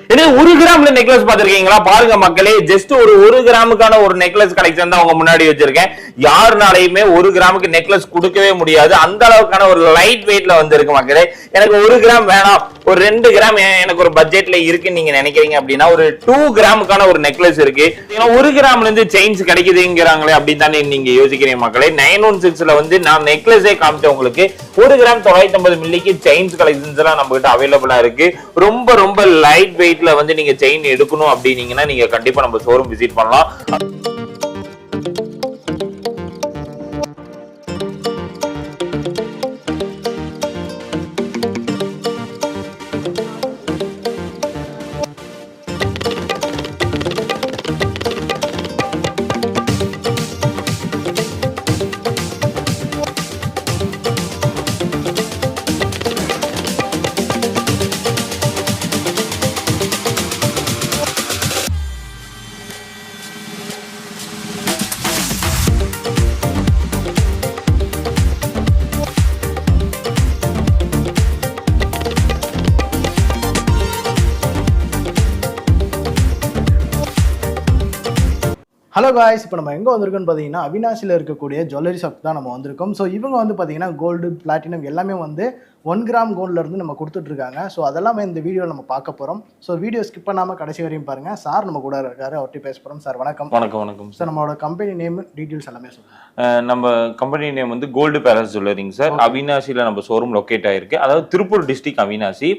ஒரு கிராம்ல நெக்லஸ் பாத்திருக்கீங்களா? பாருங்க மக்களே, ஜஸ்ட் ஒரு கிராமுக்கான ஒரு நெக்லஸ் கலெக்ஷன் தான் உங்க முன்னாடி வச்சிருக்கேன். யாருனாலையுமே 1 கிராமுக்கு நெக்லஸ் கொடுக்கவே முடியாது. அந்த அளவுக்கான ஒரு லைட் வெயிட்ல வந்திருக்கு மக்களே. எனக்கு 1 கிராம் வேணாம், ஒரு 2 கிராம் எனக்கு ஒரு பட்ஜெட்ல இருக்குன்னு நீங்க நினைக்கிறீங்க அப்படின்னா ஒரு 2 கிராமுக்கான ஒரு நெக்லஸ் இருக்கு. 1 கிராம்ல இருந்து செயின்ஸ் கிடைக்குதுங்கிறாங்களே அப்படின்னு தானே நீங்க யோசிக்கிறீங்க மக்களே. 916ல வந்து நான் நெக்லஸே காமிச்சேன் உங்களுக்கு. 1 கிராம் 950 மில்லிக்கு செயின்ஸ் கலெக்ஷன்ஸ் எல்லாம் நம்ம கிட்ட அவைலபிளா இருக்கு. ரொம்ப ரொம்ப லைட் வெயிட்ல வந்து நீங்க செயின் எடுக்கணும் அப்படின்னீங்கன்னா நீங்க கண்டிப்பா நம்ம ஷோரூம் விசிட் பண்ணலாம். ஹலோ காய்ஸ், இப்போ நம்ம எங்கே வந்திருக்கோம்னு பார்த்தீங்கன்னா அவினாசியில் இருக்கக்கூடிய ஜுவல்லரி ஷாப் தான் நம்ம வந்திருக்கோம். ஸோ இவங்க வந்து பார்த்தீங்கன்னா கோல்டு, பிளாட்டினம் எல்லாமே வந்து 1 கிராம் கோல்ட்லேருந்து நம்ம கொடுத்துட்ருக்காங்க. ஸோ அதெல்லாமே இந்த வீடியோவில் நம்ம பார்க்க போகிறோம். ஸோ வீடியோ ஸ்கிப் பண்ணாமல் கடைசி வரையும் பாருங்கள். சார் நம்ம கூட இருக்காரு, அவர்கிட்ட பேச போகிறோம். சார் வணக்கம். வணக்கம் சார். நம்மளோட கம்பெனி நேம் டீட்டெயில்ஸ் எல்லாமே சொல்லுங்கள். நம்ம கம்பெனி நேம் வந்து கோல்டு பேலஸ் ஜுவல்லரிங் சார். அவினாசியில் நம்ம ஷோரூம் லொக்கேட் ஆயிருக்கு. அதாவது திருப்பூர் டிஸ்ட்ரிக்ட் அவினாசி.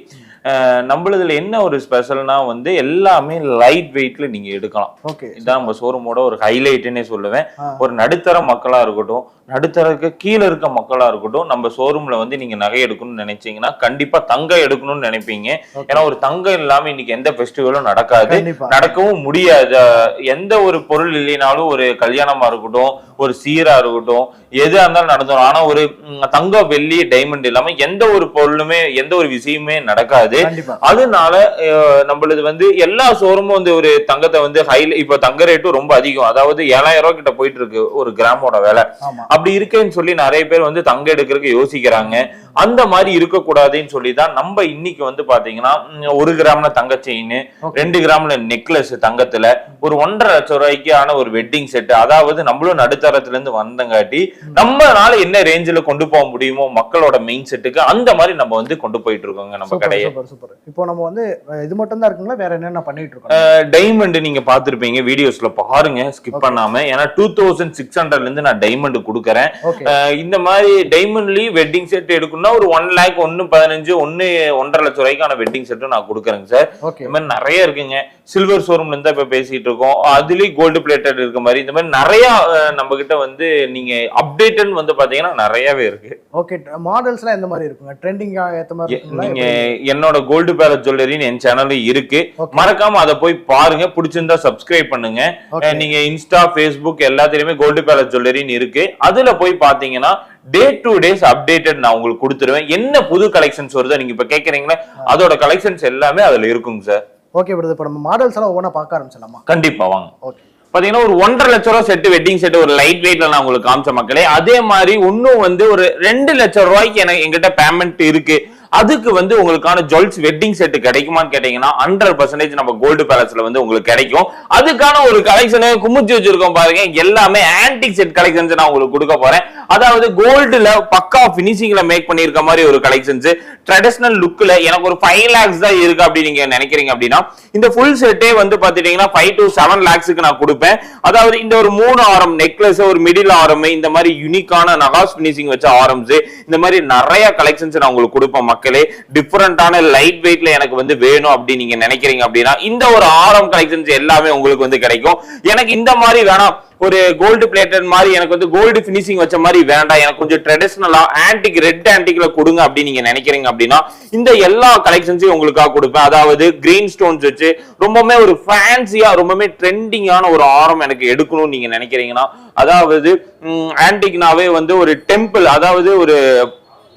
நம்மளதுல என்ன ஒரு ஸ்பெஷல்னா வந்து எல்லாமே லைட் வெயிட்ல நீங்க எடுக்கலாம். இதுதான் நம்ம ஷோரூமோட ஒரு ஹைலைட்னே சொல்லுவேன். ஒரு நடுத்தர மக்களா இருக்கட்டும், நடுத்தரக்கு கீழே இருக்க மக்களா இருக்கட்டும், நம்ம ஷோரூம்ல வந்து நீங்க நகை எடுக்கணும்னு நினைச்சீங்கன்னா கண்டிப்பா தங்கம் எடுக்கணும்னு நினைப்பீங்க. ஏன்னா ஒரு தங்கம் இல்லாம இன்னைக்கு எந்த ஃபெஸ்டிவலும் நடக்காது, நடக்கவும் முடியாது. எந்த ஒரு பொருள் இல்லைனாலும் ஒரு கல்யாணமா இருக்கட்டும், ஒரு சீரா இருக்கட்டும், எதா இருந்தாலும் நடந்துடும். ஆனா ஒரு தங்கம், வெள்ளி, டைமண்ட் இல்லாம எந்த ஒரு பொருளுமே, எந்த ஒரு விஷயமே நடக்காது. அதனால நம்மளது வந்து எல்லா ஷோரூமும் வந்து ஒரு தங்கத்தை வந்து இப்ப தங்க ரேட்டும் ரொம்ப அதிகம். அதாவது 7000 ரூபாய் கிட்ட போயிட்டு இருக்கு ஒரு கிராமோட விலை. அப்படி இருக்குன்னு சொல்லி நிறைய பேர் வந்து தங்கம் எடுக்கிறதுக்கு யோசிக்கிறாங்க. அந்த மாதிரி இருக்கக்கூடாதுன்னு சொல்லிதான் நம்ம இன்னைக்கு வந்து பாத்தீங்கன்னா 1 கிராம்ல தங்க செயின், 2 கிராம்ல நெக்லஸ் தங்கத்துல, ஒரு 1.5 லட்சம் ரூபாய்க்கான ஒரு வெட்டிங் செட். அதாவது நம்மளும் நடுத்தரத்துல இருந்து வந்தங்காட்டி நம்மளால என்ன ரேஞ்சில கொண்டு போக முடியுமோ மக்களோட மெயின் செட்டுக்கு அந்த மாதிரி நம்ம வந்து கொண்டு போயிட்டு இருக்கோங்க நம்ம கடையை. இப்போ நம்ம வந்து இது மட்டும் தான் இருக்குங்களா, வேற என்னென்ன பண்ணிட்டு இருக்கோம்? டைமண்ட் நீங்க பாத்துருப்பீங்க, வீடியோஸ்ல பாருங்க ஸ்கிப் பண்ணாம. ஏன்னா 2600ல இருந்து நான் டைமண்ட் கொடுக்கறேன். இந்த மாதிரி டைமண்ட்லயும் வெட்டிங் செட் எடுக்கணும்னா ஒரு 1 லேக், 1.15, 1.5 லட்சம் ரூபாய்க்கான வெட்டிங் செட்டும் நான் கொடுக்குறேங்க சார். இந்த மாதிரி நிறைய இருக்குங்க. சில்வர் ஷோரூம்ல இருந்தா இப்ப பேசிட்டு இருக்கோம். அதுலயும் கோல்டு பிளேட்டட் இருக்க மாதிரி இந்த மாதிரி நிறைய நம்ம கிட்ட வந்து நீங்க அப்டேட் வந்து பாத்தீங்கன்னா நிறையவே இருக்கு. ஓகே, மாடல்ஸ்லாம் எந்த மாதிரி இருக்குங்க? ட்ரெண்டிங்கா ஏத்த மாதிரி நீங்க என்னோட கோல்டு பேலஸ் ஜுவல்லரின்னு என் சேனல்ல இருக்கு, மறக்காம அதை போய் பாருங்க. பிடிச்சிருந்தா சப்ஸ்கிரைப் பண்ணுங்க. நீங்க இன்ஸ்டா, ஃபேஸ்புக் எல்லாத்துலயுமே கோல்டு பேலஸ் ஜுவல்லரின்னு இருக்கு. அதுல போய் பாத்தீங்கன்னா டே டு டேஸ் அப்டேட்டட் நான் உங்களுக்கு கொடுத்துருவேன். என்ன புது கலெக்ஷன்ஸ் வருதோ நீங்க இப்ப கேக்குறீங்களா, அதோட கலெக்ஷன்ஸ் எல்லாமே அதுல இருக்குங்க சார். ஓகே பிரதர், இப்போ நம்ம மாடல்ஸ் எல்லாம் ஒவ்வொன்றா பார்க்க ஆரம்பிச்சலாமா? கண்டிப்பா வாங்க. ஓகே, பாத்தீங்கன்னா ஒரு 1.5 லட்சம் ரூபாய் செட், வெட்டிங் செட் ஒரு லைட் வெயிட்ல நான் உங்களுக்கு காமிச்ச மக்களே. அதே மாதிரி இன்னும் வந்து ஒரு 2 லட்சம் ரூபாய்க்கு எனக்கு எங்கிட்ட பேமெண்ட் இருக்கு. அதுக்கு வந்து உங்களுக்கான ஜுவல்ஸ் வெட்டிங் செட் கிடைக்குமான்னு கேட்டீங்கன்னா 100% நம்ம கோல்டு பேலஸ்ல வந்து உங்களுக்கு கிடைக்கும். அதுக்கான ஒரு கலெக்ஷன் குமிச்சு வச்சிருக்கோம் பாருங்க. எல்லாமே ஆன்டிக் செட் கலெக்ஷன்ஸ் நான் உங்களுக்கு கொடுக்க போறேன். அதாவது கோல்டுல பக்கா பினிஷிங்ல மேக் பண்ணிருக்க மாதிரி ஒரு கலெக்ஷன்ஸ், ட்ரெடிஷனல் லுக்ல எனக்கு ஒரு 5 lakhs தான் இருக்கு அப்படி நீங்க நினைக்கிறீங்க அப்படின்னா இந்த ஃபுல் செட்டே வந்து பாத்துட்டீங்கன்னா 5 to 7 lakhsக்கு நான் கொடுப்பேன். அதாவது இந்த ஒரு 3 ஆரம் நெக்லஸ், ஒரு மிடில் ஆரம், இந்த மாதிரி யூனிக்கான நகாஸ் பினிஷிங் வச்ச ஆரம்ஸ், இந்த மாதிரி நிறைய கலெக்ஷன்ஸ் நான் உங்களுக்கு கொடுப்பேன் மக்களே. டிஃபரண்டான லைட் வெயிட்ல எனக்கு வந்து வேணும் அப்படி நீங்க நினைக்கிறீங்க அப்படின்னா இந்த ஒரு ஆரம் கலெக்ஷன்ஸ் எல்லாமே உங்களுக்கு வந்து கிடைக்கும். எனக்கு இந்த மாதிரி வேணாம், ஒரு கோல்டு பிளேட்டட் மாதிரி எனக்கு வந்து கோல்டு பினிஷிங் வச்ச மாதிரி வேண்டாம், எனக்கு கொஞ்சம் ட்ரெடிஷனலா ஆன்டிக், ரெட் ஆன்டிக்ல கொடுங்க அப்படி நீங்க நினைக்கிறீங்க அப்படின்னா இந்த எல்லா கலெக்ஷன்ஸையும் உங்களுக்காக கொடுப்பேன். அதாவது கிரீன் ஸ்டோன்ஸ் வச்சு ரொம்பவே ஒரு ஃபேன்சியா, ரொம்பவே ட்ரெண்டிங்கான ஒரு ஆரம் எனக்கு எடுக்கணும்னு நீங்க நினைக்கிறீங்கன்னா, அதாவது ஆன்டிக்னாவே வந்து ஒரு டெம்பிள், அதாவது ஒரு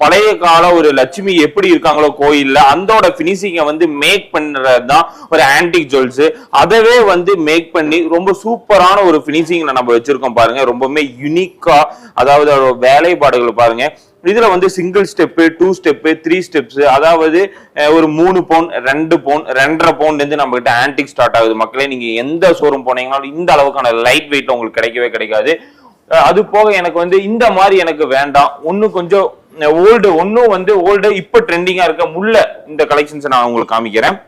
பழைய கால ஒரு லட்சுமி எப்படி இருக்காங்களோ கோயில்ல அந்தோட பினிஷிங்க வந்து மேக் பண்றதுதான் ஒரு ஆன்டிக் ஜுவல்ஸ். அதவே வந்து மேக் பண்ணி ரொம்ப சூப்பரான ஒரு பினிஷிங்ல நம்ம வச்சிருக்கோம் பாருங்க. ரொம்பவே யூனிக்கா, அதாவது வேலைப்பாடுகள் பாருங்க. இதுல வந்து சிங்கிள் ஸ்டெப், 2 ஸ்டெப், 3 ஸ்டெப்ஸ், அதாவது ஒரு 3 பவுன், 2 பவுன், 2.5 பவுண்ட் இருந்து நம்ம கிட்ட ஆன்டிக் ஸ்டார்ட் ஆகுது மக்களே. நீங்க எந்த ஷோரூம் போனீங்கனாலும் இந்த அளவுக்கான லைட் வெயிட் உங்களுக்கு கிடைக்கவே கிடைக்காது. அது போக எனக்கு வந்து இந்த மாதிரி எனக்கு வேண்டாம், ஒன்னும் கொஞ்சம் ஓல்டு, ஒன்னும் வந்து ஓல்டு இப்ப ட்ரெண்டிங்கா இருக்க முள்ள இந்த கலெக்ஷன்ஸ் நான் உங்களுக்கு காமிக்கிறேன்.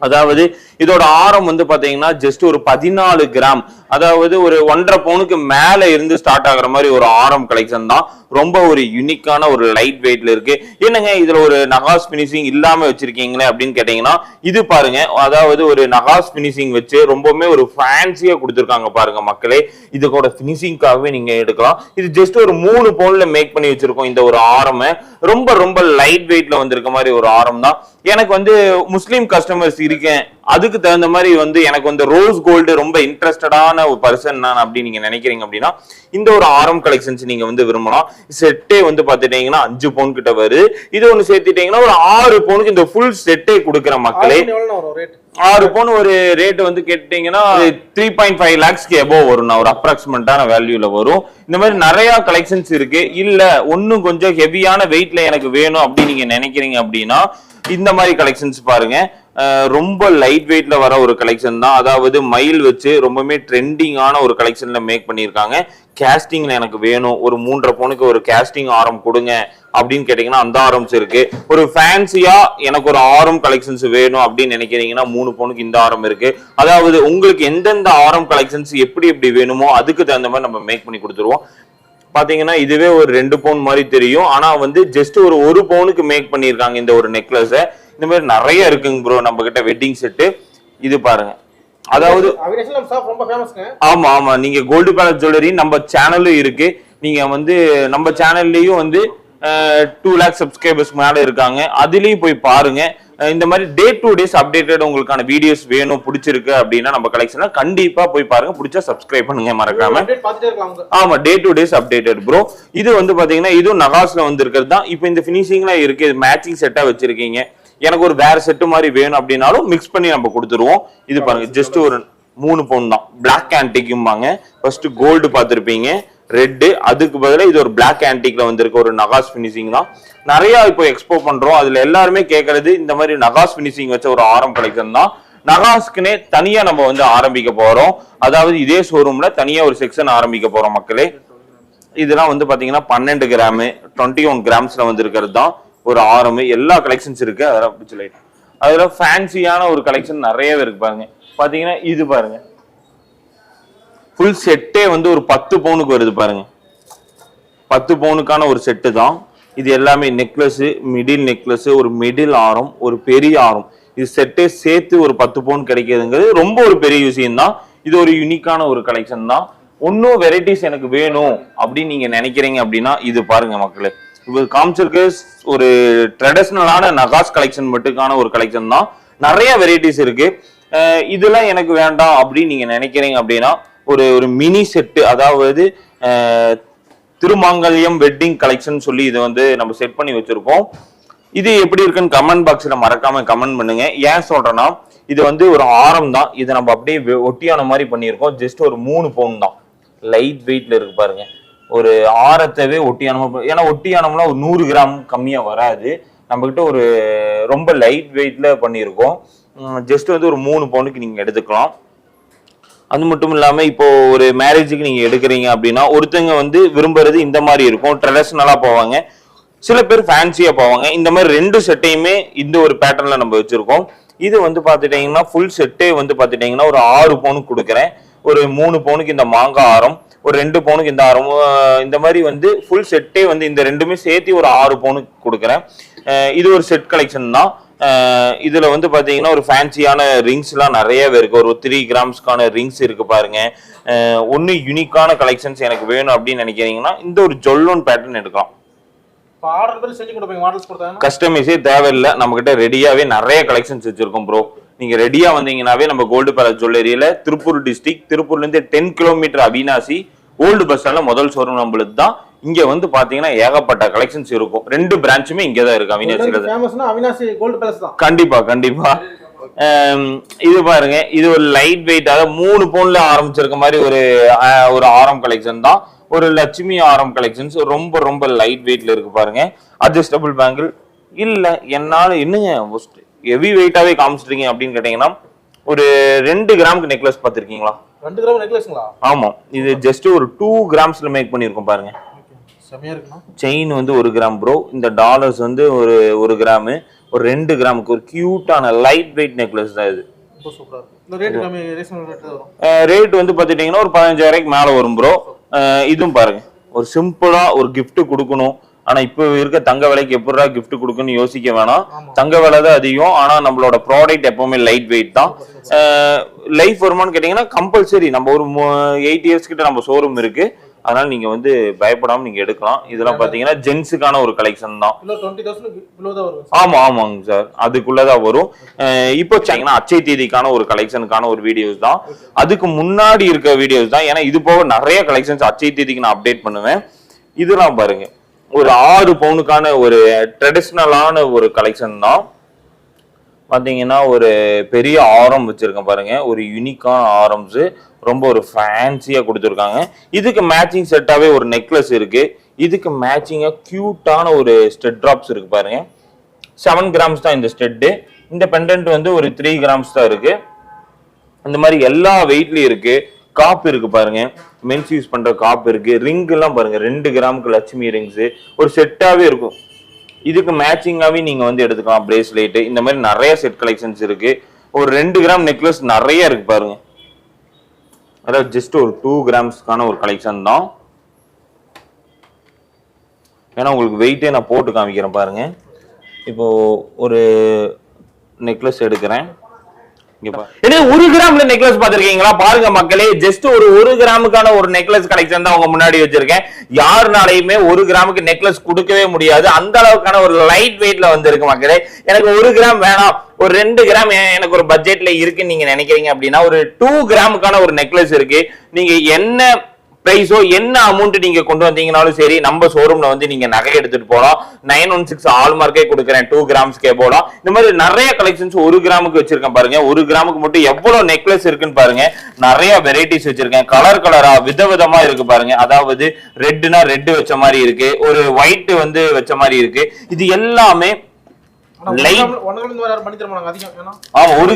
அதாவது இதோட ஆரம் வந்து பாத்தீங்கன்னா ஜஸ்ட் ஒரு 14 கிராம், அதாவது ஒரு 1.5 பவுனுக்கு மேல இருந்து ஸ்டார்ட் ஆகுற மாதிரி ஒரு ஆரம் கலெக்ஷன் தான். ரொம்ப ஒரு யூனிக்கான ஒரு லைட் வெயிட்ல இருக்கு. என்னங்க இதுல ஒரு நகாஸ் பினிஷிங் இல்லாம வச்சிருக்கீங்களே அப்படின்னு கேட்டீங்கன்னா, இது பாருங்க, அதாவது ஒரு நகாஸ் பினிஷிங் வச்சு ரொம்பவுமே ஒரு ஃபேன்சியா கொடுத்துருக்காங்க பாருங்க மக்களே. இதோட பினிஷிங்காகவே நீங்க எடுக்கலாம். இது ஜஸ்ட் ஒரு 3 பவுன்ல மேக் பண்ணி வச்சிருக்கோம். இந்த ஒரு ஆரம் ரொம்ப ரொம்ப லைட் வெயிட்ல வந்திருக்க மாதிரி ஒரு ஆரம் தான். எனக்கு வந்து முஸ்லீம் கஸ்டமர்ஸ் இருக்கேன், அதுக்கு தகுந்த மாதிரி வந்து எனக்கு வந்து ரோஸ் கோல்டு ரொம்ப இன்ட்ரெஸ்டடான ஒரு பர்சன் நான் அப்படின்னு நீங்க நினைக்கிறீங்க அப்படின்னா இந்த ஒரு ஆரம் கலெக்ஷன்ஸ் நீங்க வந்து விரும்பலாம். செட்டே வந்து பாத்துட்டீங்கன்னா 5 பவுன் கிட்ட வருது. இது ஒண்ணு சேர்த்துட்டீங்கன்னா ஒரு 6 பவுனுக்கு இந்த ஃபுல் செட்டே கொடுக்குற மக்களே. 6 பவுன் ஒரு ரேட் வந்து கேட்டீங்கன்னா 3.5 lakhsக்கு எபோவ் வரும், ஒரு அப்ராக்சிமேட்டான வேல்யூல வரும். இந்த மாதிரி நிறைய கலெக்ஷன்ஸ் இருக்கு. இல்ல ஒன்னும் கொஞ்சம் ஹெவியான வெயிட்ல எனக்கு வேணும் அப்படின்னு நீங்க நினைக்கிறீங்க அப்படின்னா இந்த மாதிரி கலெக்ஷன்ஸ் பாருங்க. ரொம்ப லைட் வெயிட்ல வர ஒரு கலெக்ஷன் தான். அதாவது மயில் வச்சு ரொம்பவே ட்ரெண்டிங்கான ஒரு கலெக்ஷன்ல மேக் பண்ணியிருக்காங்க. கேஸ்டிங்ல எனக்கு வேணும், ஒரு 3.5 பவுனுக்கு ஒரு கேஸ்டிங் ஆரம் கொடுங்க அப்படின்னு கேட்டீங்கன்னா அந்த ஆரம்ஸ் இருக்கு. ஒரு ஃபேன்சியா எனக்கு ஒரு ஆரம் கலெக்ஷன்ஸ் வேணும் அப்படின்னு நினைக்கிறீங்கன்னா 3 பவுனுக்கு இந்த ஆரம் இருக்கு. அதாவது உங்களுக்கு எந்தெந்த ஆரம் கலெக்ஷன்ஸ் எப்படி எப்படி வேணுமோ அதுக்கு தகுந்த மாதிரி நம்ம மேக் பண்ணி கொடுத்துருவோம். பாத்தீங்கன்னா இதுவே ஒரு 2 பவுன் மாதிரி தெரியும், ஆனா வந்து ஜஸ்ட் ஒரு 1 பவுனுக்கு மேக் பண்ணிருக்காங்க இந்த ஒரு நெக்லஸ். இந்த மாதிரி நிறைய இருக்குங்க ப்ரோ நம்ம கிட்ட வெட்டிங் செட்டு. இது பாருங்க, அதாவது ஆமா ஆமா, நீங்க கோல்டு பேலஸ் ஜுவல்லரி நம்ம சேனலும் இருக்கு. நீங்க வந்து நம்ம சேனல்லயும் வந்து 2 lakh சப்ஸ்கிரைபர்ஸ் மேல இருக்காங்க, அதுலயும் போய் பாருங்க. இந்த மாதிரி டே டு டேஸ் அப்டேட்டட் உங்களுக்கான வீடியோஸ் வேணும் பிடிச்சிருக்கு அப்படின்னா நம்ம கலெக்ஷன்ல கண்டிப்பா போய் பாருங்க. பிடிச்சா சப்ஸ்கிரைப் பண்ணுங்க மறக்காம. ஆமா, day two days updated bro. இது வந்து பாத்தீங்கன்னா இதுவும் நகாஸ்ல வந்து இருக்கிறது தான். இப்போ இந்த பினிஷிங்ல இருக்கு, மேட்சிங் செட்டா வச்சிருக்கீங்க. எனக்கு ஒரு வேற செட்டு மாதிரி வேணும் அப்படின்னாலும் மிக்ஸ் பண்ணி நம்ம கொடுத்துருவோம். இது பாருங்க, ஜஸ்ட் ஒரு 3 பவுன் தான். பிளாக் ஆன்டிக்கும்பாங்க. ஃபர்ஸ்ட் கோல்டு பார்த்திருப்பீங்க, ரெட், அதுக்கு பதிலாக இது ஒரு பிளாக் ஆன்டிக்ல வந்திருக்க ஒரு நகாஸ் பினிஷிங் தான். நிறைய இப்போ எக்ஸ்போ பண்றோம். அதுல எல்லாருமே கேட்கறது இந்த மாதிரி நகாஸ் பினிஷிங் வச்ச ஒரு ஆரம் கலெக்ஷன் தான். நகாஸ்க்குனே தனியா நம்ம வந்து ஆரம்பிக்க போறோம். அதாவது இதே ஷோரூம்ல தனியா ஒரு செக்ஷன் ஆரம்பிக்க போறோம் மக்களே. இதெல்லாம் வந்து பாத்தீங்கன்னா 12 கிராம் 21 கிராம்ஸ்ல வந்து இருக்கிறது தான் ஒரு ஆரம். எல்லா கலெக்ஷன்ஸ் இருக்கு. அதெல்லாம் அதுல ஃபேன்சியான ஒரு கலெக்ஷன் நிறையவே இருக்கு பாருங்க. பாத்தீங்கன்னா இது பாருங்க, ஃபுல் செட்டே வந்து ஒரு 10 பவுனுக்கு வருது பாருங்க. 10 பவுனுக்கான ஒரு செட்டு தான் இது. எல்லாமே நெக்லஸ், மிடில் நெக்லஸ், ஒரு மிடில் ஆரம், ஒரு பெரிய ஆரம், இது செட்டே சேர்த்து ஒரு 10 பவுன் கிடைக்கிறதுங்கிறது ரொம்ப ஒரு பெரிய விஷயம் தான். இது ஒரு யூனிக்கான ஒரு கலெக்ஷன் தான். ஒன்னும் வெரைட்டிஸ் எனக்கு வேணும் அப்படின்னு நீங்க நினைக்கிறீங்க அப்படின்னா இது பாருங்க மக்களே. இப்போ காமிச்சிருக்கு ஒரு ட்ரெடிஷனலான நகாஸ் கலெக்ஷன் மட்டுக்கான ஒரு கலெக்ஷன் தான். நிறைய வெரைட்டிஸ் இருக்கு. இதெல்லாம் எனக்கு வேண்டாம் அப்படின்னு நீங்க நினைக்கிறீங்க அப்படின்னா ஒரு மினி செட்டு, அதாவது திருமாங்கல்யம் வெட்டிங் கலெக்ஷன் சொல்லி இது வந்து நம்ம செட் பண்ணி வச்சிருக்கோம். இது எப்படி இருக்குன்னு கமெண்ட் பாக்ஸ்ல மறக்காம கமெண்ட் பண்ணுங்க. ஏன் சொல்றேன்னா இது வந்து ஒரு ஆரம் தான். இதை நம்ம அப்படியே ஒட்டியான மாதிரி பண்ணியிருக்கோம். ஜஸ்ட் ஒரு 3 பவுன் தான். லைட் வெயிட்ல இருக்கு பாருங்க. ஒரு ஆரத்தவே ஒட்டியானமா, ஏன்னா ஒட்டியானம்லாம் ஒரு 100 கிராம் கம்மியா வராது. நம்ம கிட்ட ஒரு ரொம்ப லைட் வெயிட்ல பண்ணியிருக்கோம். ஜஸ்ட் வந்து ஒரு 3 பவுனுக்கு நீங்க எடுத்துக்கலாம். அது மட்டும் இல்லாம இப்போ ஒரு மேரேஜுக்கு நீங்க எடுக்கிறீங்க அப்படின்னா ஒருத்தங்க வந்து விரும்புறது இந்த மாதிரி இருக்கும், ட்ரெடிஷனலா போவாங்க. சில பேர் ஃபேன்சியா போவாங்க. இந்த மாதிரி 2 செட்டையுமே இந்த ஒரு பேட்டர்ன்ல நம்ம வச்சிருக்கோம். இது வந்து பாத்துட்டீங்கன்னா ஃபுல் செட்டே வந்து பாத்துட்டீங்கன்னா ஒரு 6 பவுனுக்கு கொடுக்குறேன். ஒரு 3 பவுனுக்கு இந்த மாங்காய் ஆரம், ஒரு 2 பவுனுக்கு இந்த ஆரம், இந்த மாதிரி வந்து ஃபுல் செட்டே வந்து இந்த ரெண்டுமே சேர்த்து ஒரு 6 பவுனுக்கு கொடுக்குறேன். இது ஒரு செட் கலெக்ஷன் தான். இதுல வந்து பாத்தீங்கன்னா ஒரு ஃபேன்சியான ரிங்ஸ் எல்லாம் நிறையவே இருக்கு. ஒரு 3 கிராம்ஸ்க்கான ரிங்ஸ் இருக்கு பாருங்க. ஒன்னு யூனிக்கான கலெக்ஷன்ஸ் எனக்கு வேணும் அப்படின்னு நினைக்கிறீங்கன்னா இந்த ஒரு ஜொல்லோன் பேட்டர்ன் எடுக்கலாம். கஸ்டமைஸே தேவையில்லை, நம்ம கிட்ட ரெடியாவே நிறைய கலெக்ஷன்ஸ் வச்சிருக்கோம் ப்ரோ. நீங்க ரெடியா வந்தீங்கன்னாவே நம்ம கோல்டு பேலஸ் ஜுவல்லரியில திருப்பூர் டிஸ்ட்ரிக்ட், திருப்பூர்ல இருந்து 10 கிலோமீட்டர் அவினாசி ஓல்டு பஸ் ஸ்டாண்ட்ல முதல் ஷோரூம் நம்மளுக்கு தான். இங்க வந்து பாத்தீங்கன்னா ஏகப்பட்ட கலெக்ஷன்ஸ் இருக்கும். 2 பிரான்ச்சுமே இங்கதான் இருக்கு அவினாசியில. கண்டிப்பா கண்டிப்பா. இது பாருங்க, இது ஒரு லைட் வெயிட், அதாவது 3 பவுன்ல ஆரம்பிச்சிருக்க மாதிரி ஒரு ஆரம் கலெக்ஷன் தான். ஒரு லட்சுமி ஆரம் கலெக்ஷன்ஸ் ரொம்ப ரொம்ப லைட் வெயிட்ல இருக்கு பாருங்க. அட்ஜஸ்டபிள் பேங்கிள் இல்ல என்னால என்னங்க ஹெவி வெயிட்டாவே காமிச்சிட்டீங்க அப்படின்னு கேட்டீங்கன்னா ஒரு 2 கிராமுக்கு நெக்லஸ் பார்த்திருக்கீங்களா? 2 கிராம் நெக்லஸ்ங்களா? ஆமா, இது ஜஸ்ட் ஒரு 2 கிராம்ஸ்ல மேக் பண்ணிருக்கோம் பாருங்க. செமையா இருக்குமா? செயின் வந்து 1 கிராம் ப்ரோ. இந்த டாலர்ஸ் வந்து ஒரு கிராம், ஒரு 2 கிராமுக்கு ஒரு கியூட்டான லைட் வெயிட் நெக்லஸ் தான் இது. சூப்பரா இருக்கு. இந்த ரேட் கம்மி ரீசனபிள் ரேட் வரும். ரேட் வந்து பாத்துட்டீங்கன்னா ஒரு 15,000 மேல வரும் ப்ரோ. இதுவும் பாருங்க, ஒரு சிம்பிளா ஒரு gift கொடுக்கணும். ஆனா இப்ப இருக்க தங்க விலைக்கு எப்படா gift கொடுக்கணும்னு யோசிக்க வேணாம். தங்க விலை தான் அதிகம், ஆனா நம்மளோட ப்ராடக்ட் எப்பவுமே லைட் வெயிட் தான். லைஃப் வருமானு கேட்டீங்கன்னா கம்பல்சரி நம்ம ஒரு 8 இயர்ஸ் கிட்ட நம்ம ஷோரூம் இருக்கு. அதனால நீங்க வந்து பயப்படாம நீங்க எடுக்கலாம். இதெல்லாம் பாத்தீங்கன்னா ஜென்ஸுக்கான ஒரு கலெக்ஷன் தான். ஆமா ஆமாங்க சார், அதுக்குள்ளதான் வரும். இப்போ அச்சை தேதிக்கான ஒரு கலெக்ஷனுக்கான ஒரு வீடியோஸ் தான். அதுக்கு முன்னாடி இருக்க வீடியோஸ் தான். ஏன்னா இது போக நிறைய கலெக்ஷன்ஸ் அச்சை தேதிக்கு நான் அப்டேட் பண்ணுவேன். இதெல்லாம் பாருங்க, ஒரு 6 பவுனுக்கான ஒரு ட்ரெடிஷ்னலான ஒரு கலெக்ஷன் தான். பாத்தீங்கன்னா ஒரு பெரிய ஆரம் வச்சிருக்கேன் பாருங்க, ஒரு யூனிக்கான ஆரம்ஸ், ரொம்ப ஒரு ஃபேன்சியா கொடுத்துருக்காங்க. இதுக்கு மேட்சிங் செட்டாவே ஒரு நெக்லஸ் இருக்கு. இதுக்கு மேட்சிங்கா கியூட்டான ஒரு ஸ்டெட் டிராப்ஸ் இருக்கு பாருங்க. 7 கிராம்ஸ் தான் இந்த ஸ்டெட். இந்த பெண்டன்ட் வந்து ஒரு 3 கிராம்ஸ் தான் இருக்கு. இந்த மாதிரி எல்லா வெயிட்லயும் இருக்கு. காப் இருக்கு பாருங்க, மென்ஸ் யூஸ் பண்ற காப் இருக்கு. ரிங் எல்லாம் பாருங்க, 2 கிராமுக்கு லட்சுமி ரிங்ஸ் ஒரு செட்டாவே இருக்கும். இதுக்கு மேட்சிங்காவே நீங்க வந்து எடுத்துக்கலாம். பிரேஸ்லெட், இந்த மாதிரி நிறைய செட் கலெக்ஷன்ஸ் இருக்கு. ஒரு 2 கிராம் நெக்லஸ் நிறைய இருக்கு பாருங்க. அதாவது ஜஸ்ட் ஒரு 2 கிராம்ஸ்க்கான ஒரு கலெக்ஷன் தான். ஏன்னா உங்களுக்கு வெயிட்டே நான் போட்டு காமிக்கிறேன் பாருங்க. இப்போ ஒரு நெக்லஸ் எடுக்கிறேன். 1 கிராம்ல நெக்லஸ் பாத்திருக்கீங்களா? பாருங்க மக்களே, ஜஸ்ட் ஒரு 1 கிராமுக்கான ஒரு நெக்லஸ் கலெக்ஷன் தான் உங்க முன்னாடி வச்சிருக்கேன். யாருனாலையுமே 1 கிராமுக்கு நெக்லஸ் கொடுக்கவே முடியாது. அந்த அளவுக்கான ஒரு லைட் வெயிட்ல வந்திருக்கு மக்களே. எனக்கு 1 கிராம் வேணாம், ஒரு 2 கிராம் எனக்கு ஒரு பட்ஜெட்ல இருக்குன்னு நீங்க நினைக்கிறீங்க அப்படின்னா ஒரு 2 கிராமுக்கான ஒரு நெக்லஸ் இருக்கு. நீங்க என்ன பிரைஸோ என்ன அமௌண்ட் நீங்க கொண்டு வந்தீங்கனாலும் சரி, நம்ம ஷோரூம்ல வந்து நீங்க நகை எடுத்துட்டு போலாம். 916 ஹால்மார்க்கே கொடுக்குறேன், 2 கிராம்ஸ்க்கே போலாம். இந்த மாதிரி நிறைய கலெக்ஷன்ஸ் 1 கிராமுக்கு வச்சிருக்கேன் பாருங்க. 1 கிராமுக்கு மட்டும் எவ்வளவு நெக்லஸ் இருக்குன்னு பாருங்க. நிறைய வெரைட்டிஸ் வச்சிருக்கேன், கலர் கலரா விதவிதமா இருக்கு பாருங்க. அதாவது ரெட்னா ரெட் வச்ச மாதிரி இருக்கு, ஒரு ஒயிட் வந்து வச்ச மாதிரி இருக்கு. இது எல்லாமே 1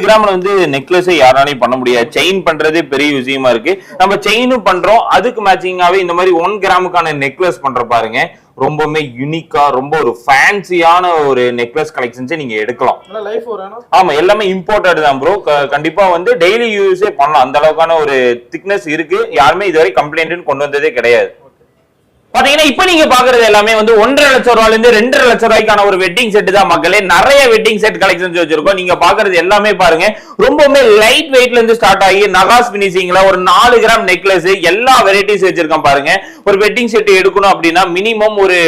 கிராம்ல வந்து நெக்லஸே யாராலையும் பண்ண முடியாது. செயின் பண்றதே பெரிய விஷயமா இருக்கு. நம்ம செயினும் பண்றோம், அதுக்கு மேட்சிங்காவே இந்த மாதிரி 1 கிராமுக்கான நெக்லஸ் பண்ற பாருங்க. ரொம்பவுமே யூனிக்கா, ரொம்ப ஒரு ஃபேன்சியான ஒரு நெக்லஸ் கலெக்ஷன்ஸே நீங்க எடுக்கலாம். ஆமா, எல்லாமே இம்போர்ட்டட் தான் ப்ரோ. கண்டிப்பா வந்து டெய்லி யூஸே பண்ணலாம். அந்த அளவுக்கான ஒரு திக்னஸ் இருக்கு. யாருமே இதுவரை கம்ப்ளைண்ட் கொண்டு வந்ததே கிடையாது. பாத்தீங்கன்னா இப்ப நீங்க பாக்குறது எல்லாமே வந்து 1.5 லட்சம் ரூபாயில இருந்து 2.5 லட்சம் ரூபாய்க்கான ஒரு வெட்டிங் செட் தான் மக்களே. நிறைய வெட்டிங் செட் கலெக்ஷன்ஸ் வச்சிருக்கோம். நீங்க பாக்குறது எல்லாமே பாருங்க, ரொம்பவுமே லைட் வெயிட்ல இருந்து ஸ்டார்ட் ஆகி நகாஸ் பினிஷிங்ல ஒரு 4 கிராம் நெக்லஸ், எல்லா வெரைட்டிஸ் வச்சிருக்கோம் பாருங்க. ஒரு வெட்டிங் செட் எடுக்கணும் அப்படின்னா மினிமம் ஒரு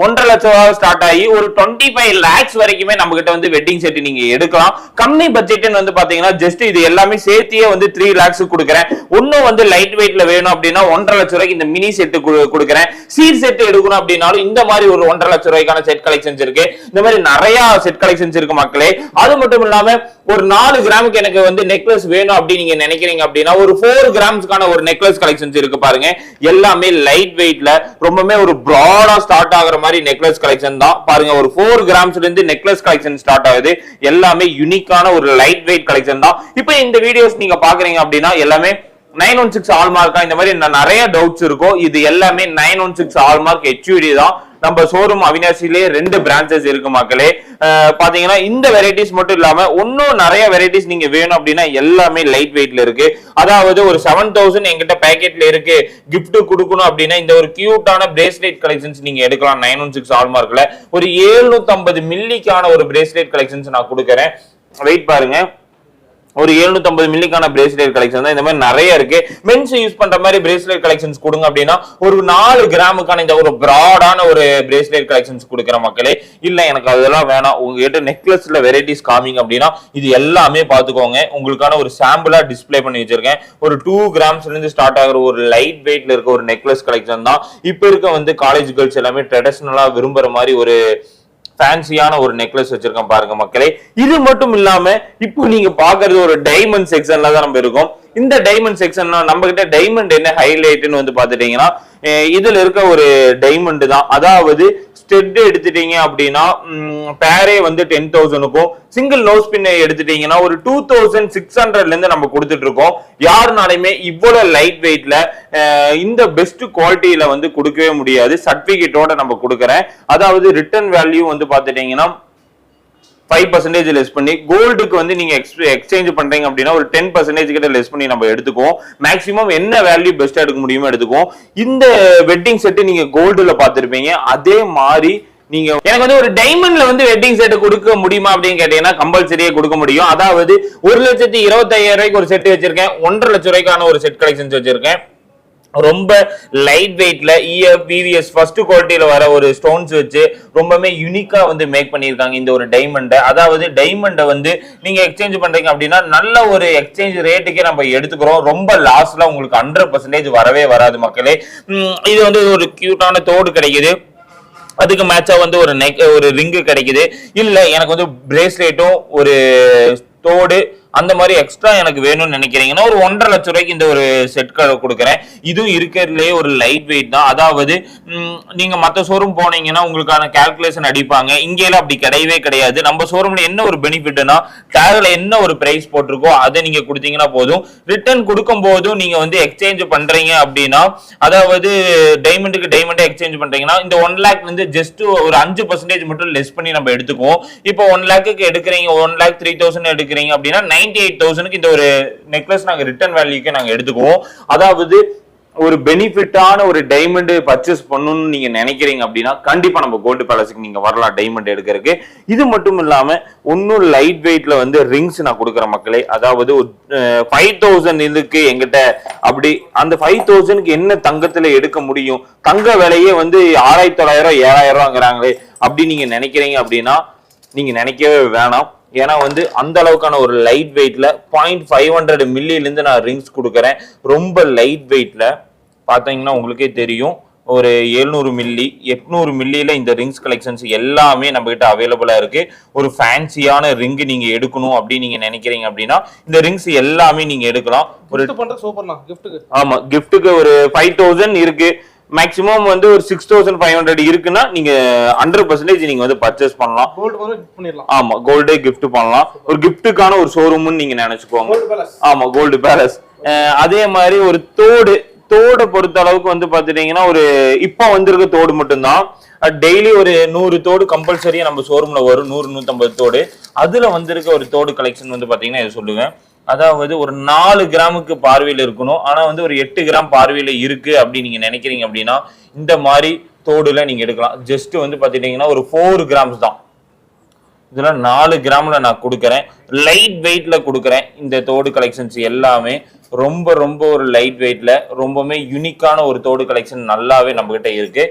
1.5 லட்சம் ரூபாய் ஸ்டார்ட் ஆகி ஒரு 25 lakhs வரைக்குமே நம்ம கிட்ட வந்து வெட்டிங் செட் நீங்க எடுக்கலாம். கம்மி பட்ஜெட் வந்து பாத்தீங்கன்னா ஜஸ்ட் இது எல்லாமே சேர்த்தியே வந்து 3 lakhs கொடுக்குறேன். இன்னும் வந்து லைட் வெயிட்ல வேணும் அப்படின்னா 1.5 லட்சம் ரூபாய்க்கு இந்த மினி செட் கொடுக்குறேன். சீட் செட் எடுக்கணும் அப்படின்னாலும் இந்த மாதிரி ஒரு 1.5 லட்சம் ரூபாய்க்கான செட் கலெக்ஷன்ஸ் இருக்கு. இந்த மாதிரி நிறைய செட் கலெக்ஷன்ஸ் இருக்கு மக்களே. அது மட்டும் இல்லாம ஒரு 4 கிராமுக்கு எனக்கு வந்து நெக்லஸ் வேணும் அப்படின்னு நீங்க நினைக்கிறீங்க அப்படின்னா ஒரு 4 கிராம்ஸ்க்கான ஒரு நெக்லஸ் கலெக்ஷன்ஸ் இருக்கு பாருங்க. எல்லாமே லைட் வெயிட்ல ரொம்பவே ஒரு பிராடா ஸ்டார்ட் ஆகுற மாதிரி நெக்லஸ் கலெக்ஷன் தான் பாருங்க. ஒரு 4 கிராம்ஸ்ல இருந்து நெக்லஸ் கலெக்ஷன் ஸ்டார்ட் ஆகுது. எல்லாமே யூனிக்கான ஒரு லைட் வெயிட் கலெக்ஷன் தான். இப்போ இந்த வீடியோஸ் நீங்க பாக்குறீங்க அப்படின்னா எல்லாமே 916 ஹால்மார்க்கா, இந்த மாதிரி நிறைய டவுட்ஸ் இருக்கும். இது எல்லாமே 916 ஹால்மார்க் HUD தான். நம்ம ஷோரூம் அவினாசிலே 2 பிரான்ச்சஸ் இருக்கு மக்களே. பாத்தீங்கன்னா இந்த வெரைட்டிஸ் மட்டும் இல்லாம இன்னும் நிறைய வெரைட்டிஸ் நீங்க வேணும் அப்படின்னா எல்லாமே லைட் வெயிட்ல இருக்கு. அதாவது ஒரு 7000 எங்கிட்ட பேக்கெட்ல இருக்கு, கிஃப்ட் கொடுக்கணும் அப்படின்னா இந்த ஒரு கியூட்டான பிரேஸ்லெட் கலெக்ஷன்ஸ் நீங்க எடுக்கலாம். 916 ஹால்மார்க்ல ஒரு 750 மில்லிக்கான ஒரு பிரேஸ்லெட் கலெக்ஷன்ஸ் நான் கொடுக்குறேன். வெயிட் பாருங்க, ஒரு 750 மில்லிக்கான பிரேஸ்லெட் கலெக்ஷன் தான். இந்த மாதிரி நிறைய இருக்கு. மென்ஸ் யூஸ் பண்ற மாதிரி பிரேஸ்லெட் கலெக்ஷன்ஸ் கொடுங்க அப்படின்னா ஒரு 4 கிராமுக்கான இந்த ஒரு பிராடான ஒரு பிரேஸ்லெட் கலெக்ஷன்ஸ் கொடுக்குற மக்களே. இல்ல எனக்கு அதெல்லாம் வேணாம், உங்ககிட்ட நெக்லஸ்ல வெரைட்டிஸ் காமிங்க அப்படின்னா இது எல்லாமே பாத்துக்கோங்க. உங்களுக்கான ஒரு சாம்பிளா டிஸ்பிளே பண்ணி வச்சிருக்கேன். ஒரு 2 கிராம்ஸ்ல இருந்து ஸ்டார்ட் ஆகுற ஒரு லைட் வெயிட்ல இருக்க ஒரு நெக்லஸ் கலெக்ஷன் தான். இப்ப இருக்க வந்து காலேஜ் கேர்ள்ஸ் எல்லாமே ட்ரெடிஷனலா விரும்புற மாதிரி ஒரு ஃபேன்சியான ஒரு நெக்லஸ் வச்சிருக்கேன் பாருங்க மக்களே. இது மட்டும் இல்லாம இப்போ நீங்க பாக்குறது ஒரு டைமண்ட் செக்ஷன்ல தான் நம்ம இருக்கோம். இந்த டைமண்ட் செக்ஷன் நம்ம கிட்ட டைமண்ட் என்ன ஹைலைட்னு வந்து பாத்துட்டீங்கன்னா இதுல இருக்க ஒரு டைமண்ட் தான். அதாவது ஸ்டெட் எடுத்துட்டீங்க அப்படின்னா பேரே வந்து 10,000க்கும், சிங்கிள் நோஸ் பின் எடுத்துட்டீங்கன்னா ஒரு 2,600ல இருந்து நம்ம கொடுத்துட்டு இருக்கோம். யாருனாலுமே இவ்வளவு லைட் வெயிட்ல இந்த பெஸ்ட் குவாலிட்டியில வந்து கொடுக்கவே முடியாது. சர்டிபிகேட்டோட நம்ம கொடுக்கறேன். அதாவது ரிட்டர்ன் வேல்யூ வந்து பாத்துட்டீங்கன்னா 5% லெஸ் பண்ணி, கோல்டுக்கு வந்து நீங்க எக்ஸ்சேஞ்ச் பண்றீங்க அப்படின்னா ஒரு 10% கிட்ட லெஸ் பண்ணி நம்ம எடுத்துக்குவோம். மேக்ஸிமம் என்ன வேல்யூ பெஸ்டா எடுக்க முடியுமோ எடுத்துக்குவோம். இந்த வெட்டிங் செட் நீங்க கோல்டுல பாத்துருப்பீங்க. அதே மாதிரி நீங்க எனக்கு வந்து ஒரு டைமண்ட்ல வந்து வெட்டிங் செட் கொடுக்க முடியுமா அப்படின்னு கேட்டீங்கன்னா கம்பல்சரியா கொடுக்க முடியும். அதாவது 1,25,000 ஒரு செட் வச்சிருக்கேன். 1,50,000 ரூபாய்க்கான ஒரு செட் கலெக்ஷன்ஸ் வச்சிருக்கேன். ரொம்ப லைட் வெயிட்ல பிவிஎஸ் ஃபர்ஸ்ட் குவாலிட்டியில வர ஒரு ஸ்டோன்ஸ் வச்சு ரொம்பவே யூனிக்கா வந்து மேக் பண்ணியிருக்காங்க இந்த ஒரு டைமண்டை. அதாவது டைமண்டை வந்து நீங்க எக்ஸ்சேஞ்ச் பண்றீங்க அப்படின்னா நல்ல ஒரு எக்ஸ்சேஞ்ச் ரேட்டுக்கே நம்ம எடுத்துக்கிறோம். ரொம்ப லாஸ்ட்ல உங்களுக்கு 100% வரவே வராது மக்களே. இது வந்து ஒரு கியூட்டான தோடு கிடைக்குது. அதுக்கு மேட்சா வந்து ஒரு ரிங்கு கிடைக்குது. இல்ல எனக்கு வந்து பிரேஸ்லெட்டும் ஒரு தோடு அந்த மாதிரி எக்ஸ்ட்ரா எனக்கு வேணும்னு நினைக்கிறீங்கன்னா ஒரு 1,50,000 ரூபாய்க்கு இந்த ஒரு செட் கொடுக்குறேன். இதுவும் இருக்கிறதுலேயே ஒரு லைட் வெயிட் தான். அதாவது நீங்க மற்ற ஷோரூம் போனீங்கன்னா உங்களுக்கான கால்குலேஷன் அடிப்பாங்க. இங்கேயும் அப்படி கிடையவே கிடையாது. நம்ம ஷோரூம்ல என்ன ஒரு பெனிஃபிட்னா டேக்ல என்ன ஒரு பிரைஸ் போட்டிருக்கோ அதை நீங்க கொடுத்தீங்கன்னா போதும். ரிட்டர்ன் கொடுக்கும் போதும் நீங்க வந்து எக்ஸ்சேஞ்ச் பண்றீங்க அப்படின்னா, அதாவது டைமண்டுக்கு டைமண்டே எக்ஸ்சேஞ்ச் பண்றீங்கன்னா இந்த 1 லேக் வந்து ஜஸ்ட் ஒரு 5% மட்டும் லெஸ் பண்ணி நம்ம எடுத்துக்குவோம். இப்போ 1 லேக்கு எடுக்கிறீங்க, 1,03,000 எடுக்கிறீங்க அப்படின்னா 98,000க்கு இந்த ஒரு நெக்லஸ் நாங்க ரிட்டர்ன் வேல்யூக்கு நாங்க எடுத்துக்குவோம். அதாவது ஒரு பெனிஃபிட்டான ஒரு டைமண்ட் பர்ச்சேஸ் பண்ணணும்னு நீங்க நினைக்கிறீங்க அப்படின்னா கண்டிப்பா நம்ம கோல்டு பேலஸுக்கு நீங்க வரலாம் டைமண்ட் எடுக்கிறதுக்கு. இது மட்டும் இல்லாம இன்னும் லைட் வெயிட்ல வந்து ரிங்ஸ் நான் கொடுக்குற மக்களே. அதாவது 5,000 இதுக்கு எங்கிட்ட அப்படி அந்த 5,000க்கு என்ன தங்கத்துல எடுக்க முடியும்? தங்க விலையே வந்து 6,900 7,000 அப்படி நீங்க நினைக்கிறீங்க அப்படின்னா நீங்க நினைக்கவே வேணாம். ஏன்னா வந்து அந்த அளவுக்கான ஒரு லைட் வெயிட்ல 0.500 மில்லியில இருந்து நான் ரிங்ஸ் கொடுக்குறேன். ரொம்ப லைட் வெயிட்ல பாத்தீங்கன்னா உங்களுக்கே தெரியும். ஒரு 700 மில்லி 800 மில்லியில இந்த ரிங்ஸ் கலெக்ஷன்ஸ் எல்லாமே நம்ம கிட்ட அவைலபிளா இருக்கு. ஒரு ஃபேன்சியான ரிங் நீங்க எடுக்கணும் அப்படின்னு நீங்க நினைக்கிறீங்க அப்படின்னா இந்த ரிங்ஸ் எல்லாமே நீங்க எடுக்கலாம். ஒரு ஆமா கிஃப்ட்டுக்கு ஒரு 5,000 இருக்கு. மேக்ஸிமம் வந்து ஒரு 6,500 இருக்குன்னா நீங்க 100% நீங்க வந்து பர்ச்சேஸ் பண்ணலாம். ஆமா கோல்டே கிஃப்ட் பண்ணலாம். ஒரு கிஃப்ட்டுக்கான ஒரு ஷோரூம்னு நீங்க நினைச்சுக்கோங்க. ஆமா கோல்டு பேலஸ். அதே மாதிரி ஒரு தோட பொறுத்த அளவுக்கு வந்து பாத்துட்டீங்கன்னா ஒரு இப்ப வந்திருக்க தோடு மட்டும்தான். டெய்லி ஒரு 100 தோடு கம்பல்சரியா நம்ம ஷோரூம்ல வரும். 100-150 தோடு. அதுல வந்திருக்க ஒரு தோடு கலெக்ஷன் வந்து பாத்தீங்கன்னா இதை சொல்லுவேன். அதாவது ஒரு 4 கிராமுக்கு பார்வையில் இருக்கணும். ஆனா வந்து ஒரு 8 கிராம் பார்வையில இருக்கு அப்படி நீங்க நினைக்கிறீங்க அப்படின்னா இந்த மாதிரி தோடுல நீங்க எடுக்கலாம். ஜஸ்ட் வந்து பாத்துட்டீங்கன்னா ஒரு 4 கிராம்ஸ் தான். இதுல 4 கிராம்ல நான் கொடுக்குறேன். லைட் வெயிட்ல கொடுக்குறேன். இந்த தோடு கலெக்ஷன்ஸ் எல்லாமே ரொம்ப ரொம்ப ஒரு லைட் வெயிட்ல ரொம்பவே யூனிக்கான ஒரு தோடு கலெக்ஷன் நல்லாவே நம்ம கிட்ட இருக்கு.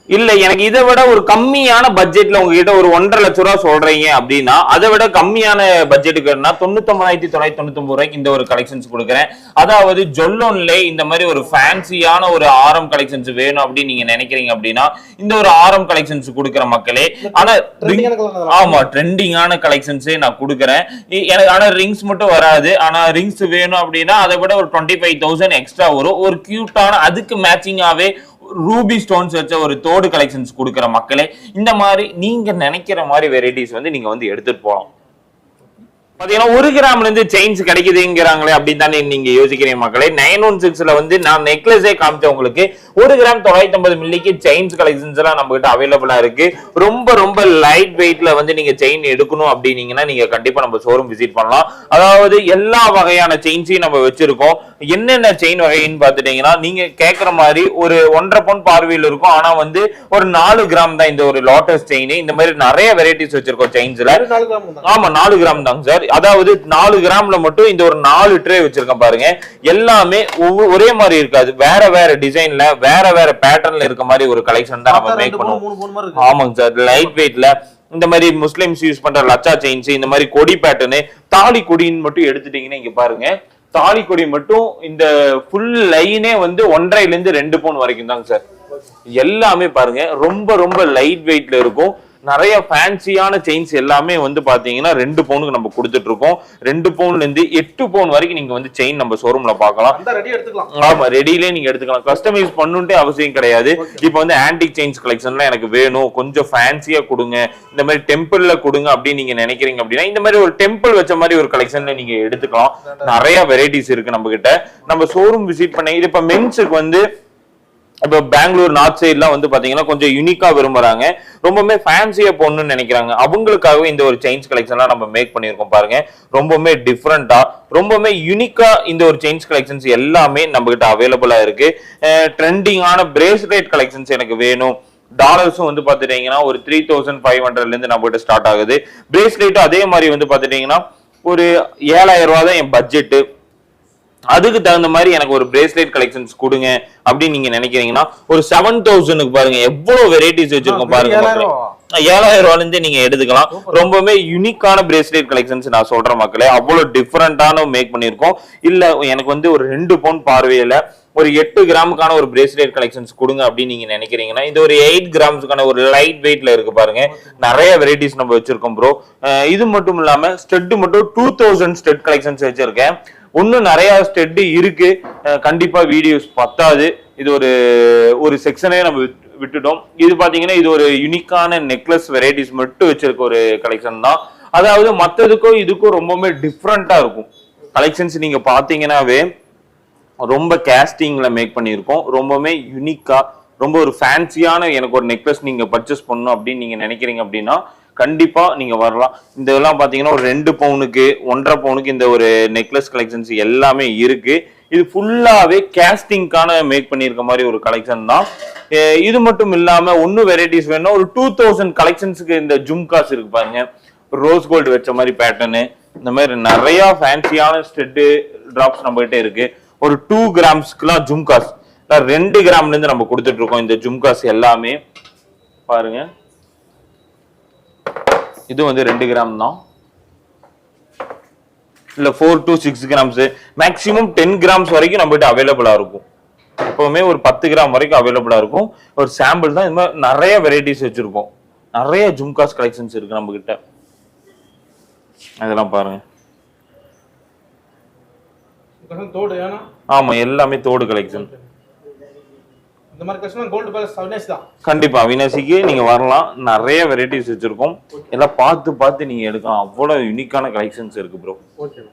இல்ல எனக்கு இதை விட ஒரு கம்மியான பட்ஜெட்ல உங்ககிட்ட ஒரு 1,50,000 ரூபாய் சொல்றீங்க அப்படின்னா அதை விட கம்மியான பட்ஜெட்டுக்கு 99,999 ரூபாய்க்கு இந்த ஒரு கலெக்ஷன்ஸ் கொடுக்குறேன். அதாவது ஜொல்லோன்ல இந்த மாதிரி ஒரு ஃபேன்சியான ஒரு ஆரம் கலெக்ஷன்ஸ் வேணும் அப்படின்னு நீங்க நினைக்கிறீங்க அப்படின்னா இந்த ஒரு ஆரம் கலெக்ஷன்ஸ் கொடுக்குற மக்களே. ஆனா ஆமா ட்ரெண்டிங்கான கலெக்ஷன்ஸே நான் கொடுக்குறேன். எனக்கு ஆனா ரிங்ஸ் மட்டும் வராது. ஆனா ரிங்ஸ் வேணும் அப்படின்னா அதை விட ஒரு 25,000 எக்ஸ்ட்ரா வரும். ஒரு கியூட்டான அதுக்கு மேட்சிங்காவே ரூபி ஸ்டோன்ஸ் வச்ச ஒரு தோடு கலெக்ஷன்ஸ் கொடுக்குற மக்களே. இந்த மாதிரி நீங்க நினைக்கிற மாதிரி வெரைட்டிஸ் வந்து நீங்க வந்து எடுத்துட்டு போகலாம். பாத்தீங்கன்னா 1 கிராம்ல இருந்து செயின்ஸ் கிடைக்குதுங்கிறாங்களே அப்படின்னு தானே நீங்க யோசிக்கிறீங்க மக்களே. 916ல வந்து நான் நெக்லஸே காமிச்சேன் உங்களுக்கு. 1 கிராம் 950 மில்லிக்கு செயின்ஸ் கலெக்ஷன்ஸ் எல்லாம் நம்ம கிட்ட அவைலபிளா இருக்கு. ரொம்ப ரொம்ப லைட் வெயிட்ல வந்து நீங்க செயின் எடுக்கணும் அப்படின்னீங்கன்னா நீங்க கண்டிப்பா நம்ம ஷோரூம் விசிட் பண்ணலாம். அதாவது எல்லா வகையான செயின்ஸையும் நம்ம வச்சிருக்கோம். என்னென்ன செயின் வகைன்னு பாத்துட்டீங்கன்னா நீங்க கேட்கற மாதிரி ஒரு 1.5 பவுன் பார்வையில் இருக்கும். ஆனா வந்து ஒரு 4 கிராம் தான் இந்த ஒரு லோட்டஸ் செயின். இந்த மாதிரி நிறைய வெரைட்டிஸ் வச்சிருக்கோம் செயின்ஸ்ல. ஆமா 4 கிராம் தாங்க சார். அதாவது 4 கிராம்ல மட்டும் இந்த ஒரு 4 ட்ரே வச்சிருக்கேன் பாருங்க. எல்லாமே ஒரே மாதிரி இருக்காது. வேற வேற டிசைன்ல வேற வேற பேட்டர்ன்ல இருக்க மாதிரி ஒரு கலெக்ஷன் தான் நம்ம மேக் பண்ணுவோம். ஆமாங்க சார். லைட் வெயிட்ல இந்த மாதிரி முஸ்லிம்ஸ் யூஸ் பண்ற லச்சா செயின்ஸ், இந்த மாதிரி கொடி பேட்டர்னு, தாலி கொடின்னு மட்டும் எடுத்துட்டீங்கன்னா இங்க பாருங்க. தாலி கொடி மட்டும் இந்த ஃபுல் லைனே வந்து 1.5ல இருந்து 2 பவுன் வரைக்கும் தாங்க சார். எல்லாமே பாருங்க ரொம்ப ரொம்ப லைட் வெயிட்ல இருக்கும். நிறைய ஃபேன்சியான செயின்ஸ் எல்லாமே வந்து பாத்தீங்கன்னா 2 பவுனுக்கு நம்ம கொடுத்துட்டு இருக்கோம். 2 பவுன்ல இருந்து 8 பவுன் வரைக்கும் நீங்க வந்து செயின் நம்ம ஷோரூம்ல பார்க்கலாம். ஆமா, ரெடியிலே நீங்க எடுத்துக்கலாம். கஸ்டமைஸ் பண்ணுன்ட்டே அவசியம் கிடையாது. இப்போ வந்து ஆன்டிக் செயின்ஸ் கலெக்ஷன்லாம் எனக்கு வேணும், கொஞ்சம் ஃபேன்சியா கொடுங்க, இந்த மாதிரி டெம்பிள்ல கொடுங்க அப்படின்னு நீங்க நினைக்கிறீங்க அப்படின்னா இந்த மாதிரி ஒரு டெம்பிள் வச்ச மாதிரி ஒரு கலெக்ஷன்ல நீங்க எடுத்துக்கலாம். நிறைய வெரைட்டிஸ் இருக்கு நம்ம கிட்ட. நம்ம ஷோரூம் விசிட் பண்ணி இது இப்ப மென்ஸுக்கு வந்து இப்போ பெங்களூர் நார்த் சைட்லாம் வந்து பாத்தீங்கன்னா கொஞ்சம் யூனிக்கா விரும்புறாங்க, ரொம்பவுமே ஃபேன்சியா போடணும்னு நினைக்கிறாங்க. அவங்களுக்காகவே இந்த ஒரு செயின்ஸ் கலெக்ஷன்லாம் நம்ம மேக் பண்ணியிருக்கோம் பாருங்க. ரொம்பவுமே டிஃப்ரெண்டா ரொம்பவுமே யூனிக்கா இந்த ஒரு செயின்ஸ் கலெக்ஷன்ஸ் எல்லாமே நம்ம கிட்ட அவைலபிளா இருக்கு. ட்ரெண்டிங்கான பிரேஸ்லெட் கலெக்ஷன்ஸ் எனக்கு வேணும். டாலர்ஸும் வந்து பாத்துட்டீங்கன்னா ஒரு 3500 இருந்து நம்ம கிட்ட ஸ்டார்ட் ஆகுது. பிரேஸ்லெட்டும் அதே மாதிரி வந்து பாத்துட்டீங்கன்னா ஒரு 7000 ரூபாய் தான் என் பட்ஜெட். அதுக்கு தகுந்த மாதிரி எனக்கு ஒரு பிரேஸ்லெட் கலெக்ஷன்ஸ் கொடுங்க அப்படின்னு நீங்க நினைக்கிறீங்கன்னா ஒரு 7000க்கு பாருங்க எவ்வளவு வெரைட்டிஸ் வச்சிருக்கோம் பாருங்க. 7000 ரூபாயில இருந்து நீங்க எடுத்துக்கலாம். ரொம்பவே யூனிக்கான பிரேஸ்லெட் கலெக்ஷன்ஸ் நான் சொல்றேன் மக்களே, அவ்வளவு டிஃபரெண்டான மேக் பண்ணிருக்கோம். இல்ல எனக்கு வந்து ஒரு 2 பவுன் பார்வையில ஒரு 8 கிராமுக்கான ஒரு பிரேஸ்லெட் கலெக்ஷன்ஸ் கொடுங்க அப்படின்னு நீங்க நினைக்கிறீங்கன்னா இந்த ஒரு 8 கிராம்ஸ்க்கான ஒரு லைட் வெயிட்ல இருக்கு பாருங்க. நிறைய வெரைட்டிஸ் நம்ம வச்சிருக்கோம் ப்ரோ. இது மட்டும் இல்லாம ஸ்டெட் மட்டும் 2000 ஸ்டெட் கலெக்ஷன்ஸ் வச்சிருக்கேன். இன்னும் நிறைய ஸ்டெட் இருக்கு, கண்டிப்பா வீடியோஸ் பத்தாது. இது ஒரு செக்ஷனே நம்ம விட்டுட்டோம். இது பாத்தீங்கன்னா இது ஒரு யூனிக்கான நெக்லஸ் வெரைட்டிஸ் மட்டும் வச்சிருக்க ஒரு கலெக்ஷன் தான். அதாவது மற்றதுக்கும் இதுக்கும் ரொம்பவுமே டிஃப்ரெண்டா இருக்கும் கலெக்ஷன்ஸ். நீங்க பாத்தீங்கன்னாவே ரொம்ப கேஸ்டிங்ல மேக் பண்ணியிருக்கோம். ரொம்பவுமே யூனிக்கா ரொம்ப ஒரு ஃபேன்சியான எனக்கு ஒரு நெக்லஸ் நீங்க பர்ச்சேஸ் பண்ணணும் அப்படின்னு நீங்க நினைக்கிறீங்க அப்படின்னா கண்டிப்பா நீங்க வரலாம். இந்த இதெல்லாம் பாத்தீங்கன்னா ஒரு 2 பவுனுக்கு 1.5 பவுனுக்கு இந்த ஒரு நெக்லஸ் கலெக்ஷன்ஸ் எல்லாமே இருக்கு. இது ஃபுல்லாவே கேஸ்டிங்கான மேக் பண்ணியிருக்க மாதிரி ஒரு கலெக்ஷன் தான். இது மட்டும் இல்லாம இன்னும் வெரைட்டிஸ் வேணும்னா ஒரு 2000 கலெக்ஷன்ஸுக்கு இந்த ஜும்காஸ் இருக்கு பாருங்க, ரோஸ் கோல்டு வச்ச மாதிரி பேட்டர்னு, இந்த மாதிரி நிறைய ஃபேன்சியான ஸ்டெட் டிராப்ஸ் நம்ம கிட்ட இருக்கு. ஒரு 2 கிராம்ஸ்க்குலாம் ஜும்காஸ் 2 கிராம்ல இருந்து நம்ம கொடுத்துட்டு இருக்கோம். இந்த ஜும்காஸ் எல்லாமே பாருங்க, இது வந்து 2 கிராம் தான், இல்ல 4 to 6 கிராம்ஸ், மேக்ஸிமம் 10 கிராம்ஸ் வரைக்கும் நம்ம கிட்ட அவைலபிளா இருக்கும். எப்பவுமே ஒரு 10 கிராம் வரைக்கும் அவைலபிளா இருக்கும். ஒரு சாம்பிள் தான். இந்த மாதிரி நிறைய வெரைட்டிஸ் வச்சிருக்கோம். நிறைய ஜும்காஸ் கலெக்ஷன்ஸ் இருக்கு நம்ம கிட்ட. அதெல்லாம் பாருங்க. ஆமா, எல்லாமே தோடு கலெக்ஷன். இந்த மாதிரி கலெக்ஷன் கோல்ட் பேலஸ் அவினாசி தான். கண்டிப்பா அவினாசிக்கு நீங்க வரலாம். நிறைய வெரைட்டிஸ் வச்சிருக்கோம். எல்லாம் பார்த்து நீங்க எடுக்கலாம். அவ்வளவு யூனிக்கான கலெக்ஷன்ஸ் இருக்கு ப்ரோ. ஓகே.